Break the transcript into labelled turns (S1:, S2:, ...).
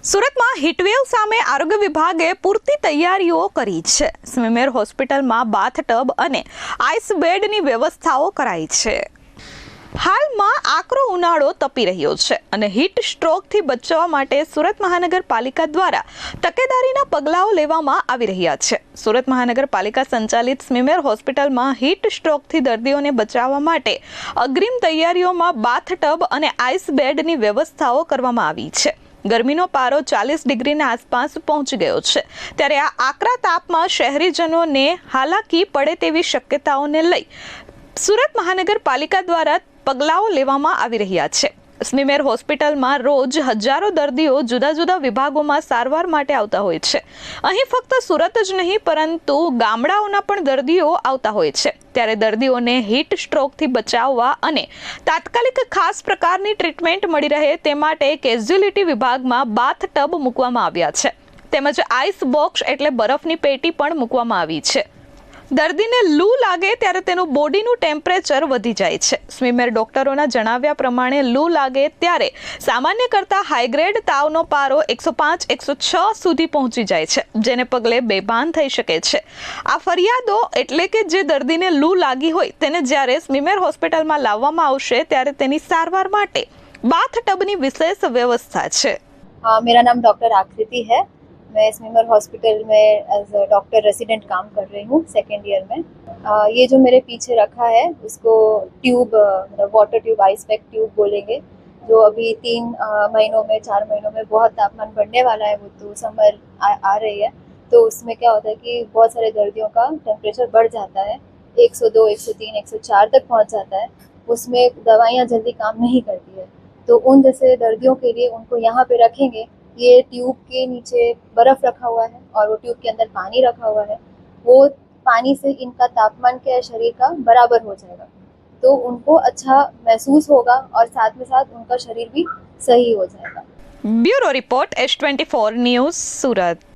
S1: સુરતમાં હીટવેવ સામે આરોગ્ય વિભાગે પૂરતી તૈયારીઓ કરી છે। સ્મીમેર હોસ્પિટલમાં બાથટબ અને આઈસ બેડની વ્યવસ્થાઓ કરાઈ છે। હાલમાં આકરો ઉનાળો તપી રહ્યો છે અને હીટ સ્ટ્રોકથી બચવા માટે સુરત મહાનગરપાલિકા દ્વારા તકેદારીના પગલાઓ લેવામાં આવી રહ્યા છે। સુરત મહાનગરપાલિકા સંચાલિત સ્મીમેર હોસ્પિટલમાં હીટ સ્ટ્રોકથી દર્દીઓને બચાવવા માટે અગ્રિમ તૈયારીઓમાં બાથટબ અને આઈસ બેડની વ્યવસ્થાઓ કરવામાં આવી છે। ગરમીનો પારો 40 ડિગ્રીના આસપાસ પહોંચી ગયો છે, ત્યારે આ આકરા તાપમાં શહેરીજનોને હાલાકી પડે તેવી શક્યતાઓને લઈ સુરત મહાનગરપાલિકા દ્વારા પગલાઓ લેવામાં આવી રહ્યા છે। સ્મીમેર હોસ્પિટલમાં રોજ હજારો દર્દીઓ જુદા જુદા વિભાગોમાં સારવાર માટે આવતા હોય છે। અહીં ફક્ત સુરત જ નહીં પરંતુ ગામડાઓના પણ દર્દીઓ આવતા હોય છે, ત્યારે દર્દીઓને હીટ સ્ટ્રોકથી બચાવવા અને તાત્કાલિક ખાસ પ્રકારની ટ્રીટમેન્ટ મળી રહે તે માટે કેઝ્યુઅલિટી વિભાગમાં બાથટબ મૂકવામાં આવ્યા છે, તેમજ આઈસ બોક્સ એટલે બરફની પેટી પણ મૂકવામાં આવી છે। દર્દીને લૂ લાગે ત્યારે તેનું બોડીનું ટેમ્પરેચર વધી જાય છે। સ્મીમેર ડોક્ટરોના જણાવ્યા પ્રમાણે લૂ લાગે ત્યારે સામાન્ય કરતાં હાઈગ્રેડ તાવનો પારો 105-106 સુધી પહોંચી જાય છે, જેને પગલે બેભાન થઈ શકે છે। આ ફરિયાદો એટલે કે જે દર્દીને લૂ લાગી હોય તેને જ્યારે સ્મીમેર હોસ્પિટલમાં લાવવામાં આવશે ત્યારે તેની સારવાર માટે બાથટબની વિશેષ વ્યવસ્થા છે।
S2: मेरा नाम डॉक्टर आकृति है। मैं स्मीमर हॉस्पिटल में एज अ डॉक्टर रेसिडेंट काम कर रही हूँ सेकेंड ईयर में। ये जो मेरे पीछे रखा है उसको tube water tube ice pack tube बोलेंगे, जो अभी 3 महीनों में 4 महीनों में बहुत तापमान बढ़ने वाला है, वो तो समर आ रही है, तो उसमें क्या होता है कि बहुत सारे दर्दियों का टेम्परेचर बढ़ जाता है, 102, 103, 104 तक पहुँच जाता है। उसमें दवाइयाँ जल्दी काम नहीं करती है, तो उन जैसे दर्दियों के लिए उनको यहाँ पे रखेंगे। ये ट्यूब के नीचे बर्फ़ रखा हुआ है और वो ट्यूब के अंदर पानी रखा हुआ है, वो पानी से इनका तापमान क्या है शरीर का बराबर हो जाएगा, तो उनको अच्छा महसूस होगा और साथ में साथ उनका शरीर भी सही हो जाएगा।
S1: ब्यूरो रिपोर्ट S24 न्यूज़ सूरत।